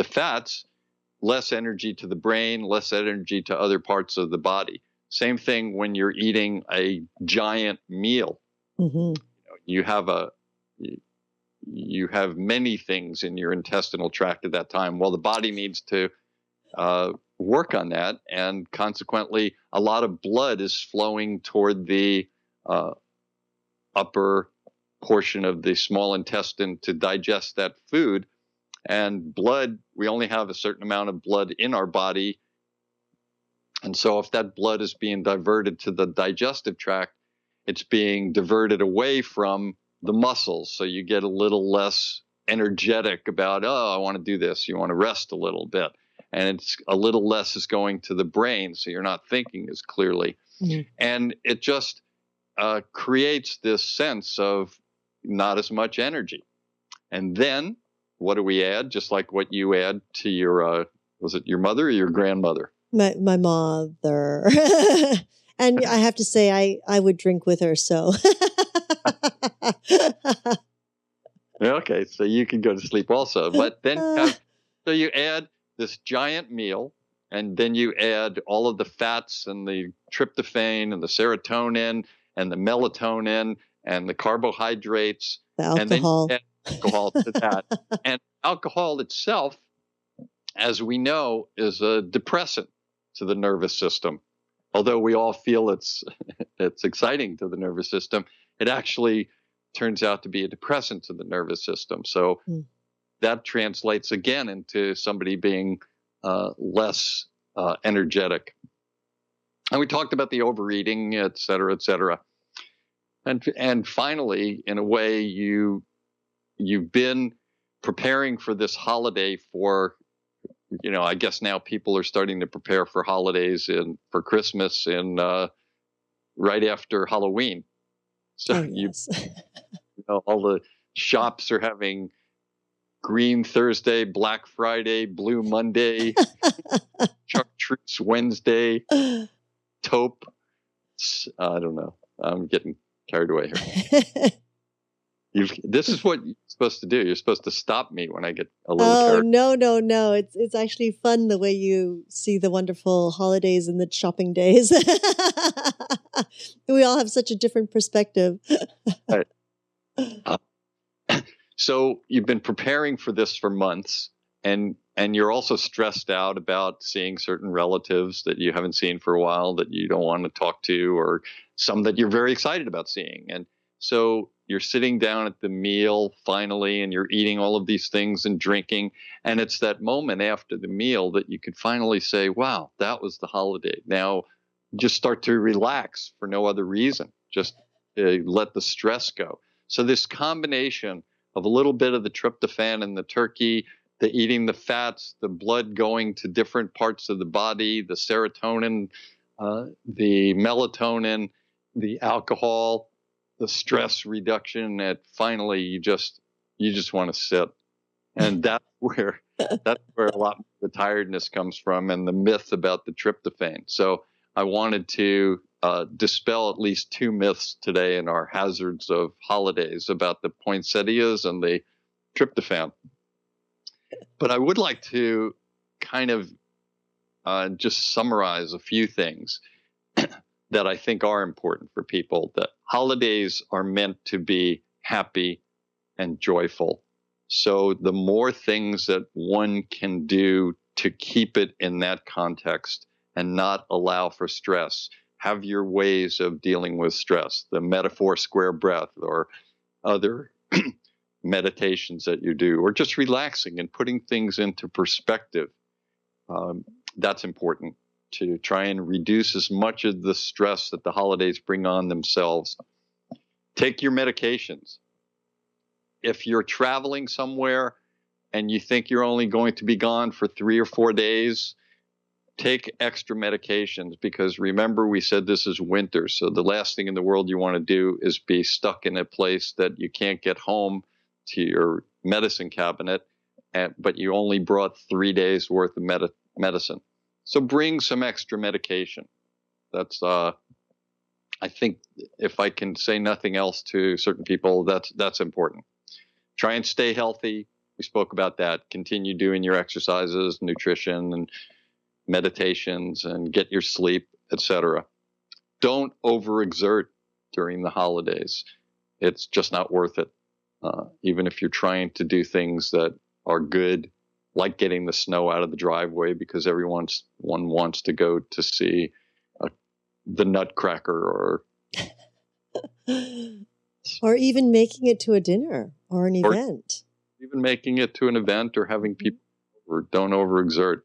fats, less energy to the brain, less energy to other parts of the body. Same thing when you're eating a giant meal. Mm-hmm. You have many things in your intestinal tract at that time. Well, the body needs to work on that, and consequently, a lot of blood is flowing toward the upper portion of the small intestine to digest that food. And blood, we only have a certain amount of blood in our body. And so if that blood is being diverted to the digestive tract, it's being diverted away from the muscles. So you get a little less energetic about, oh, I want to do this. You want to rest a little bit. And it's a little less is going to the brain. So you're not thinking as clearly. Mm-hmm. And it just creates this sense of not as much energy. And then what do we add? Just like what you add to your, was it your mother or your grandmother? My mother. And I have to say, I would drink with her, so. Okay, so you can go to sleep also. But then so you add this giant meal, and then you add all of the fats and the tryptophan and the serotonin and the melatonin and the carbohydrates. The alcohol. And then you add alcohol to that. And alcohol itself, as we know, is a depressant to the nervous system. Although we all feel it's exciting to the nervous system, it actually turns out to be a depressant to the nervous system. So that translates again into somebody being less energetic. And we talked about the overeating, et cetera, et cetera. And finally, in a way, you've been preparing for this holiday for, I guess now people are starting to prepare for holidays for Christmas right after Halloween. So yes. All the shops are having Green Thursday, Black Friday, Blue Monday, Chartreuse Wednesday, taupe. I don't know. I'm getting carried away here. This is what you're supposed to do. You're supposed to stop me when I get a little carried. No. It's actually fun the way you see the wonderful holidays and the shopping days. We all have such a different perspective. Right. So you've been preparing for this for months, and you're also stressed out about seeing certain relatives that you haven't seen for a while that you don't want to talk to, or some that you're very excited about seeing. And so you're sitting down at the meal finally, and you're eating all of these things and drinking. And it's that moment after the meal that you can finally say, wow, that was the holiday. Now just start to relax for no other reason. Just let the stress go. So this combination of a little bit of the tryptophan in the turkey, the eating the fats, the blood going to different parts of the body, the serotonin, the melatonin, the alcohol, the stress reduction, that finally you just want to sit. And that's where a lot of the tiredness comes from, and the myth about the tryptophan. So I wanted to dispel at least two myths today in our hazards of holidays about the poinsettias and the tryptophan. But I would like to kind of just summarize a few things that I think are important for people. That holidays are meant to be happy and joyful. So the more things that one can do to keep it in that context and not allow for stress, have your ways of dealing with stress, the metaphor square breath or other meditations that you do, or just relaxing and putting things into perspective. That's important to try and reduce as much of the stress that the holidays bring on themselves. Take your medications. If you're traveling somewhere and you think you're only going to be gone for 3 or 4 days, take extra medications, because remember, we said this is winter. So the last thing in the world you want to do is be stuck in a place that you can't get home to your medicine cabinet, but you only brought 3 days worth of medicine. So bring some extra medication. That's, I think, if I can say nothing else to certain people, that's important. Try and stay healthy. We spoke about that. Continue doing your exercises, nutrition, and meditations, and get your sleep, etc. Don't overexert during the holidays. It's just not worth it. Even if you're trying to do things that are good, like getting the snow out of the driveway because one wants to go to see the Nutcracker, or even making it to a dinner or an event. Even making it to an event or having people over. Don't overexert.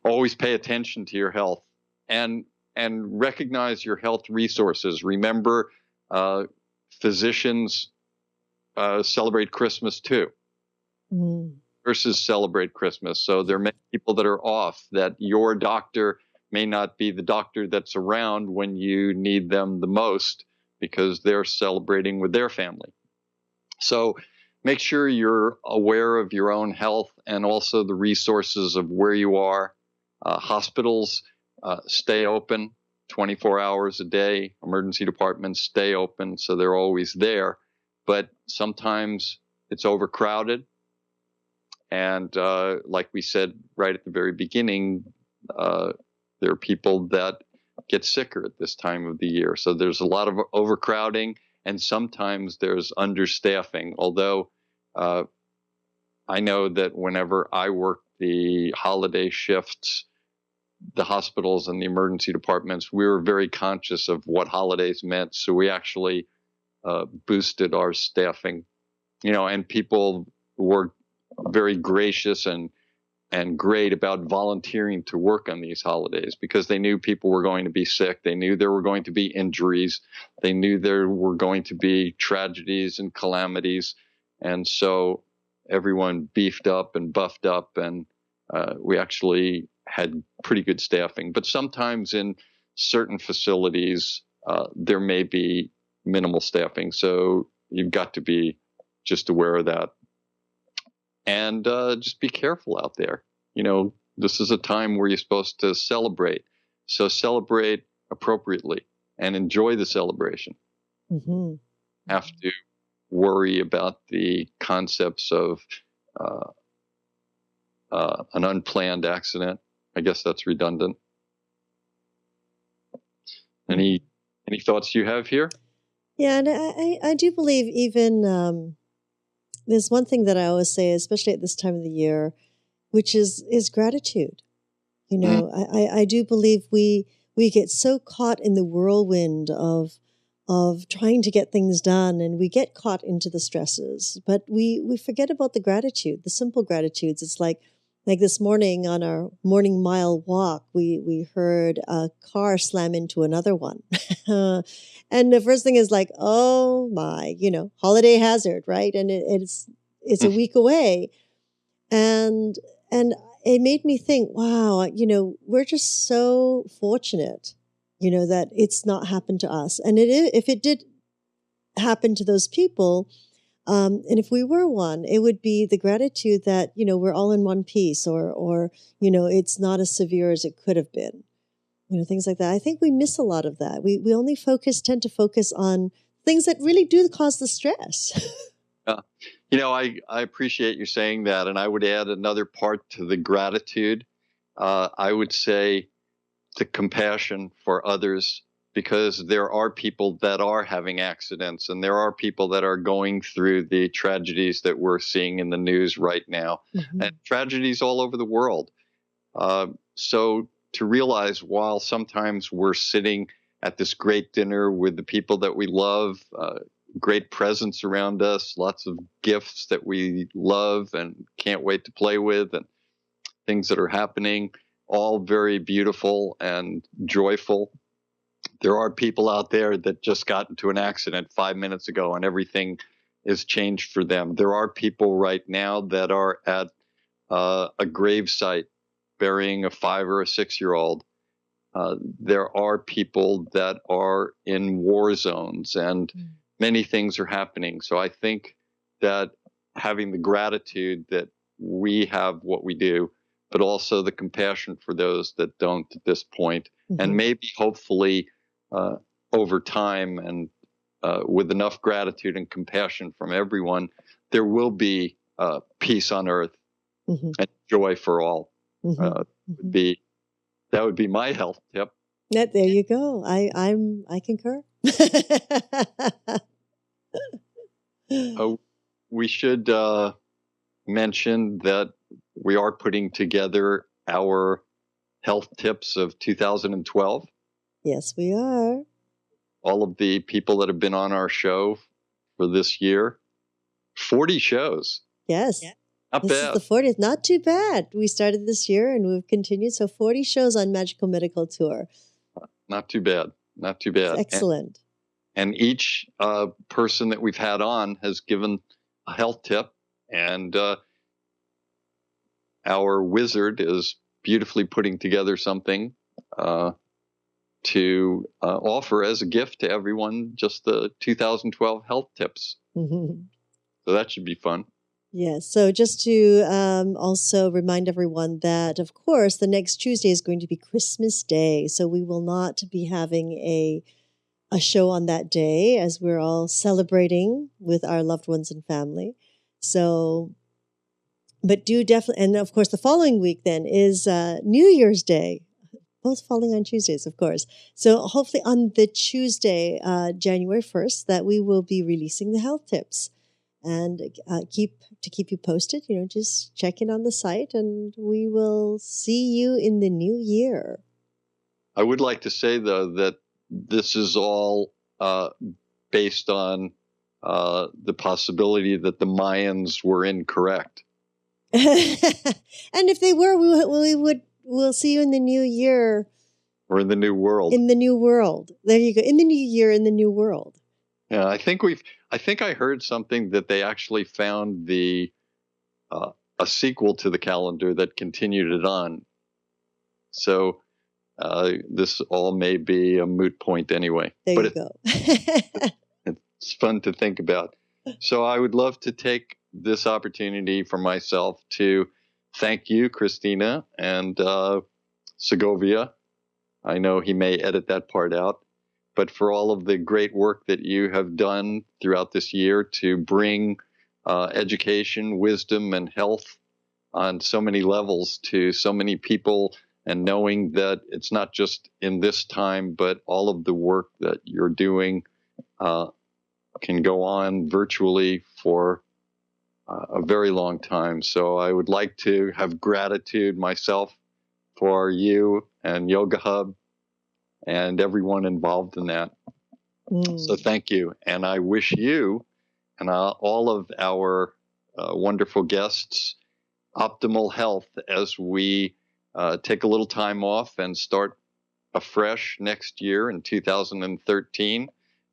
Always pay attention to your health and recognize your health resources. Remember physicians celebrate Christmas too. Nurses celebrate Christmas. So there are many people that are off, that your doctor may not be the doctor that's around when you need them the most because they're celebrating with their family. So make sure you're aware of your own health and also the resources of where you are. Hospitals stay open 24 hours a day. Emergency departments stay open, so they're always there. But sometimes it's overcrowded. And like we said right at the very beginning, there are people that get sicker at this time of the year. So there's a lot of overcrowding, and sometimes there's understaffing. Although I know that whenever I work the holiday shifts, the hospitals and the emergency departments, we were very conscious of what holidays meant. So we actually boosted our staffing, and people were very gracious and great about volunteering to work on these holidays because they knew people were going to be sick. They knew there were going to be injuries. They knew there were going to be tragedies and calamities. And so everyone beefed up and buffed up, and we actually had pretty good staffing. But sometimes in certain facilities, there may be minimal staffing. So you've got to be just aware of that. And just be careful out there. This is a time where you're supposed to celebrate. So celebrate appropriately and enjoy the celebration. Have to worry about the concepts of an unplanned accident. I guess that's redundant. Any thoughts you have here? Yeah, and I do believe even there's one thing that I always say, especially at this time of the year, which is gratitude. I do believe we get so caught in the whirlwind of trying to get things done, and we get caught into the stresses, but we forget about the gratitude, the simple gratitudes. It's like this morning on our morning mile walk, we heard a car slam into another one. And the first thing is like, oh my, holiday hazard, right? And it's a week away. And it made me think, wow, we're just so fortunate, that it's not happened to us. And if it did happen to those people, and if we were one, it would be the gratitude that, we're all in one piece, or it's not as severe as it could have been. Things like that. I think we miss a lot of that. We only tend to focus on things that really do cause the stress. I appreciate you saying that. And I would add another part to the gratitude. I would say the compassion for others, because there are people that are having accidents, and there are people that are going through the tragedies that we're seeing in the news right now, and tragedies all over the world. So to realize, while sometimes we're sitting at this great dinner with the people that we love, great presents around us, lots of gifts that we love and can't wait to play with, and things that are happening, all very beautiful and joyful. There are people out there that just got into an accident 5 minutes ago and everything is changed for them. There are people right now that are at a grave site burying a 5 or a 6-year-old. There are people that are in war zones, and many things are happening. So I think that having the gratitude that we have what we do, but also the compassion for those that don't at this point, and maybe hopefully over time and with enough gratitude and compassion from everyone, there will be peace on earth and joy for all. That would be my health tip. There you go. I concur. We should mention that we are putting together our health tips of 2012. Yes, we are. All of the people that have been on our show for this year, 40 shows. Yes. Not this bad. Is the 40th. Not too bad. We started this year and we've continued. So 40 shows on Magical Medical Tour. Not too bad. Not too bad. It's excellent. And each person that we've had on has given a health tip, and our wizard is beautifully putting together something to offer as a gift to everyone, just the 2012 health tips. Mm-hmm. So that should be fun. Yes. So just to also remind everyone that, of course, the next Tuesday is going to be Christmas Day. So we will not be having a show on that day, as we're all celebrating with our loved ones and family. So, but do definitely, and of course, the following week then is New Year's Day, both falling on Tuesdays, of course. So hopefully on the Tuesday, January 1st, that we will be releasing the health tips. And keep you posted, just check in on the site, and we will see you in the new year. I would like to say, though, that this is all based on the possibility that the Mayans were incorrect. And if they were, we'll see you in the new year. Or in the new world. In the new world. There you go. In the new year, in the new world. Yeah, I think I heard something that they actually found a sequel to the calendar that continued it on. So this all may be a moot point anyway. There you go. It's fun to think about. So I would love to take this opportunity for myself to thank you, Christina, and Segovia. I know he may edit that part out. But for all of the great work that you have done throughout this year to bring education, wisdom, and health on so many levels to so many people, and knowing that it's not just in this time, but all of the work that you're doing can go on virtually for a very long time. So I would like to have gratitude myself for you and Yoga Hub and everyone involved in that. So thank you. And I wish you and all of our wonderful guests optimal health as we take a little time off and start afresh next year in 2013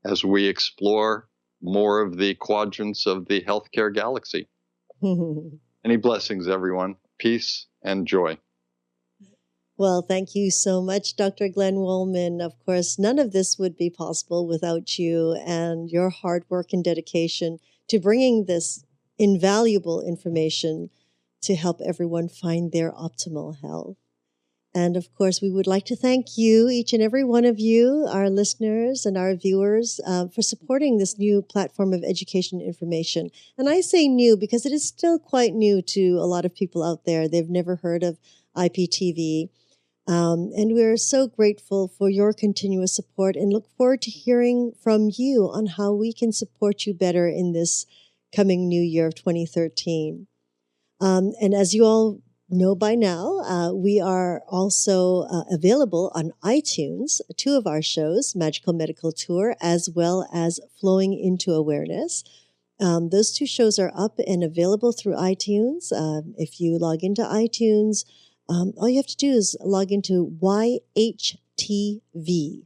as we explore more of the quadrants of the healthcare galaxy. Any blessings, everyone. Peace and joy. Well, thank you so much, Dr. Glenn Woolman. Of course, none of this would be possible without you and your hard work and dedication to bringing this invaluable information to help everyone find their optimal health. And of course, we would like to thank you, each and every one of you, our listeners and our viewers, for supporting this new platform of education information. And I say new because it is still quite new to a lot of people out there. They've never heard of IPTV. And we're so grateful for your continuous support and look forward to hearing from you on how we can support you better in this coming new year of 2013. And as you all know by now, we are also available on iTunes, 2 of our shows, Magical Medical Tour, as well as Flowing into Awareness. Those 2 shows are up and available through iTunes. If you log into iTunes, all you have to do is log into YHTV,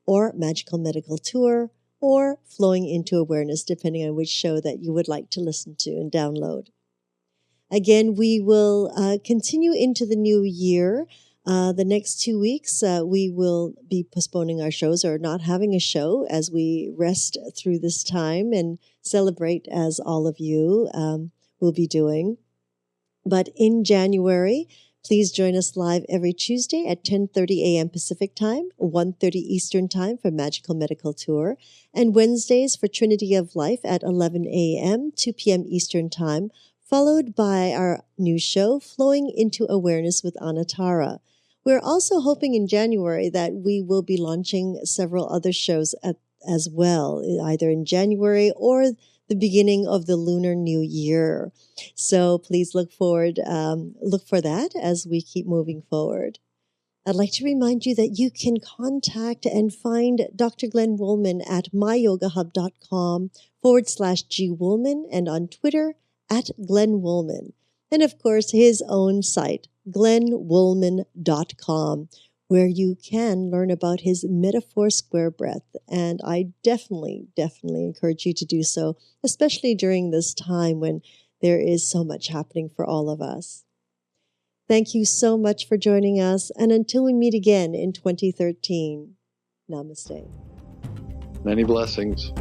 or Magical Medical Tour, or Flowing into Awareness, depending on which show that you would like to listen to and download. Again, we will continue into the new year. The next 2 weeks, we will be postponing our shows or not having a show as we rest through this time and celebrate as all of you will be doing. But in January, please join us live every Tuesday at 10:30 a.m. Pacific Time, 1:30 Eastern Time for Magical Medical Tour, and Wednesdays for Trinity of Life at 11 a.m., 2 p.m. Eastern Time, followed by our new show, Flowing into Awareness with Anatara. We're also hoping in January that we will be launching several other shows as well, either in January or the beginning of the Lunar New Year. So please look for that as we keep moving forward. I'd like to remind you that you can contact and find Dr. Glenn Woolman at myyogahub.com/G Woolman and on Twitter at Glenn Woolman. And of course, his own site, glennwoolman.com, where you can learn about his Metaphor Square Breath. And I definitely encourage you to do so, especially during this time when there is so much happening for all of us. Thank you so much for joining us. And until we meet again in 2013, namaste. Many blessings.